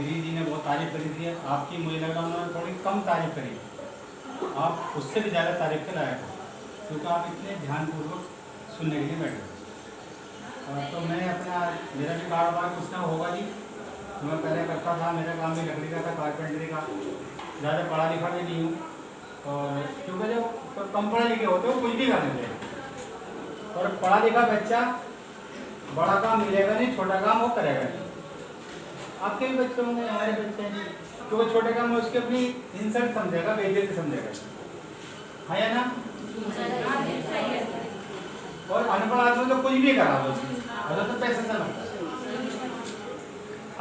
गिरी जी ने बहुत तारीफ करी थी, आपकी मुझे लग रहा उन्होंने थोड़ी कम तारीफ करी, आप उससे भी ज़्यादा तारीफ के लायक हो, क्योंकि आप इतने ध्यानपूर्वक सुनने के लिए बैठे हो। तो मैं अपना, मेरा भी कारोबार कुछ ना होगा जी, मैं पहले करता था, मेरा काम भी लकड़ी का था, कारपेंटरी का, ज़्यादा पढ़ा लिखा भी नहीं हूँ, और क्योंकि जो कम पढ़े लिखे होते हो कुछ भी कर लेते हैं, और पढ़ा लिखा बच्चा बड़ा काम मिलेगा नहीं, छोटा काम वो करेगा नहीं। आपके भी बच्चे होंगे, हमारे बच्चे हैं, तो वो छोटे काम में उसके अपनी इंसल्ट समझेगा, बेइज्जती समझेगा, हाँ या ना? और अनपढ़ आदमी तो कुछ भी करा दो, तो पैसे से लगता है।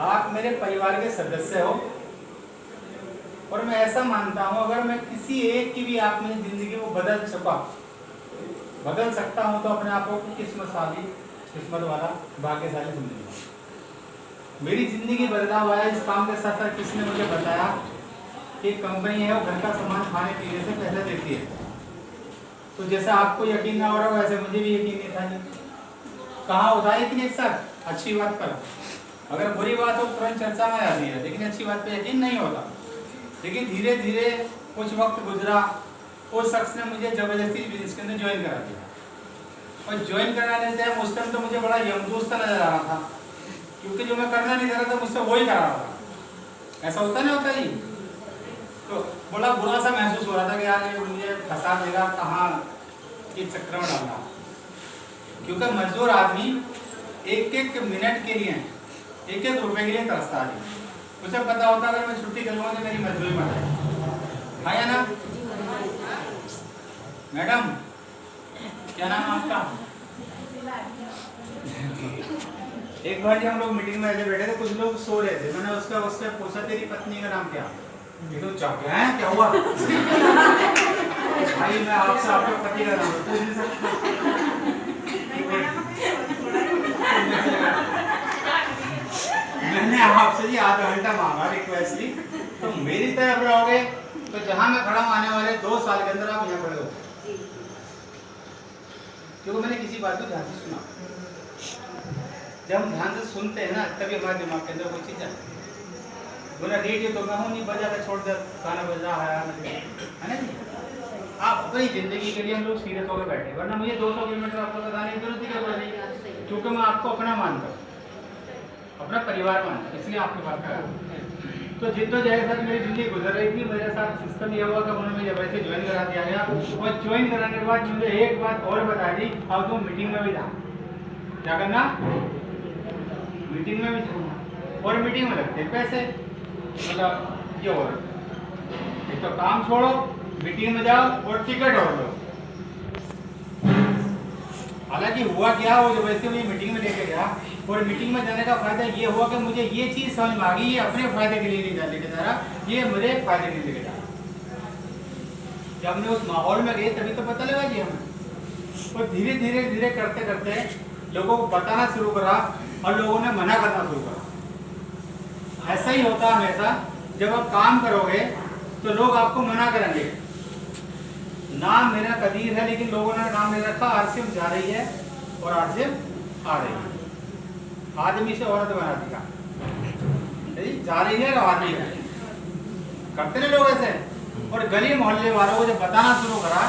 आप मेरे परिवार के सदस्य हो, और मैं ऐसा मानता हूँ अगर मैं किसी एक की भी आप मेरी जिंदगी को बदल सकता हूँ, तो अपने आप को किस्मतशाली, किस्मत वाला, भाग्यशाली समझूंगा। मेरी जिंदगी बदला हुआ है इस काम के साथ साथ। किसने मुझे बताया कि कंपनी है वो घर का सामान खाने पीने से पैसे देती है, तो जैसा आपको यकीन ना हो रहा वैसे मुझे भी यकीन नहीं था जी। कहाँ होता है कि एक साथ अच्छी बात पर, अगर बुरी बात हो तुरंत चर्चा में आती है, लेकिन अच्छी बात पे यकीन नहीं होता। लेकिन धीरे धीरे कुछ वक्त गुजरा, उस शख्स ने मुझे जबरदस्ती इसके अंदर ज्वाइन करा दिया, और ज्वाइन कराने से उस टाइम तो मुझे बड़ा यमदूत सा नजर आ रहा था, क्योंकि जो मैं करना नहीं चाह रहा था मुझसे वही करा रहा था। ऐसा होता नहीं होता जी? तो बड़ा बुरा सा महसूस हो रहा था कि यार ये मुझे फंसा देगा, कहाँ के चक्कर में डालना, क्योंकि मजदूर आदमी एक एक मिनट के लिए, एक एक रुपए के लिए तरसता है। उसे पता होता अगर मैं छुट्टी करूँगा तो मेरी मजदूरी में आएगी, हाँ या ना? मैडम क्या नाम आपका? एक बार जब हम लोग मीटिंग में ऐसे बैठे थे, कुछ लोग सो रहे थे, मैंने उससे पूछा तेरी पत्नी का नाम क्या? ये तो चौंक गया है, क्या हुआ? भाई मैं आपसे आपके पति का नाम पूछ नहीं सकता। मैंने आपसे जी आधा घंटा मांगा रिक्वेस्टली, तो मेरी तरफ रहोगे तो जहां मैं खड़ा हूं आने वाले 2 साल के अंदर आप यहाँ खड़े हो, क्योंकि मैंने किसी बात को ध्यान से सुना। जब हम ध्यान से सुनते हैं ना, तभी हमारे दिमाग के अंदर कोई चीज आती है। बोला रेडियो तो मैं हूँ नहीं बजा कर छोड़ दे, गाना बज रहा है ना जी। आप अपनी जिंदगी के लिए हम लोग सीरियस होकर बैठे, वरना मुझे 200 किलोमीटर आपको बताने की जरूरत ही क्या पड़ेगी, क्योंकि मैं आपको अपना मानता हूँ, अपना परिवार मानता हूँ, इसलिए आपकी बात कर रहा हूँ। तो जिद्दोजहद साथ मेरी जिंदगी गुजर रही थी, मेरे साथ सिस्टम ये हुआ कि उन्होंने मुझे वैसे ज्वाइन करा दिया गया, और ज्वाइन कराने के बाद मुझे एक बात और बता दी, अब तुम मीटिंग में भी जा, क्या करना? मीटिंग में भी जाना, और मीटिंग में लगते पैसे, मतलब ये और एक तो काम छोड़ो, मीटिंग में जाओ और टिकट और लो। हालांकि हुआ क्या, वो जो वैसे मुझे मीटिंग में लेके गया, और मीटिंग में जाने का फायदा ये हुआ कि मुझे ये चीज समझ में आ गई, ये अपने फायदे के लिए नहीं लेके जा रहा, ये मेरे फायदे के लिए लेके जा रहा। जब हमने उस माहौल में गए तभी तो पता लगा जी हमें, और धीरे धीरे धीरे करते करते लोगों को बताना शुरू करा, और लोगों ने मना करना शुरू करा। ऐसा ही होता हमेशा, जब आप काम करोगे तो लोग आपको मना करेंगे। नाम मेरा कदीर है, लेकिन लोगों ने नाम ले रखा आरसीएम जा रही है और आरसीएम आ रही है, आदमी से औरत बना दिया, जा रही है और आ रही है, करते ना लोग ऐसे। और गली मोहल्ले वालों को जब बताना शुरू करा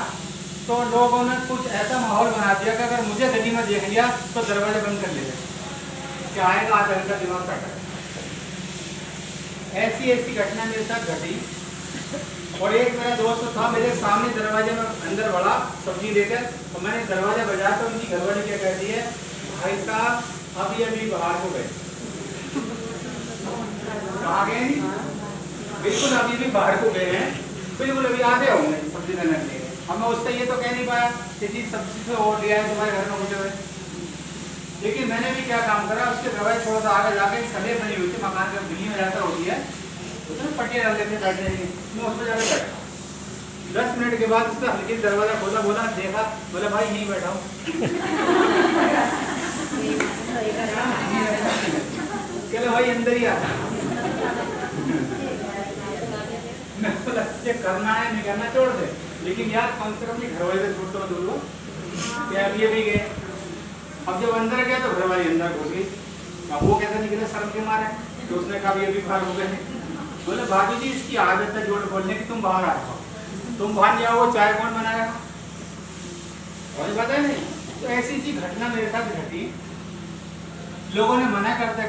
तो लोगों ने कुछ ऐसा माहौल बना दिया कि अगर मुझे गली में देख लिया तो दरवाजे बंद कर लेते, क्या आएगा आधा घंटा दिमाग कट। ऐसी ऐसी घटना मेरे साथ घटी। और एक मेरा दोस्त था मेरे सामने दरवाजे में अंदर बढ़ा सब्जी लेकर, तो मैंने दरवाजा बजाया तो उनकी घरवाली क्या कहती है, भाई साहब अभी अभी बाहर को गए। कहाँ गए? बिल्कुल अभी भी बाहर को गए हैं, बिल्कुल अभी आते होंगे सब्जी लेने के लिए। अब मैं उससे ये तो कह नहीं पाया कि जी सब्जी से और लिया है तुम्हारे घर में मुझे, लेकिन मैंने भी क्या काम करा, उसके दरवाजे थोड़ा सा आगे जाके सलेब बनी हुई थी, मकान के दिल्ली में जाता होती है, उसमें पट्टियाँ डाल देते बैठने की, मैं उसमें जाकर बैठा। 10 मिनट के बाद उसका हल्की दरवाजा खोला, बोला देखा, बोला भाई यहीं बैठा हूँ। चलो भाई अंदर ही आ। ये करना है नहीं करना छोड़ दे, लेकिन यार कम से कम घर वाले से छोड़ दूर लो। क्या अभी अभी गए, अब जब अंदर गया तो घर वाली अंदर घुस गई, अब वो कैसे निकले शर्म के मारे। तो उसने कहा ये भी बाहर हो गए। बोले भाभी जी इसकी आदत है झूठ बोलने की, तुम बाहर आ जाओ। तुम बाहर नहीं आओ, चाय कौन बनाएगा? और पता नहीं। तो ऐसी चीज घटना मेरे साथ घटी, लोगों ने मना करते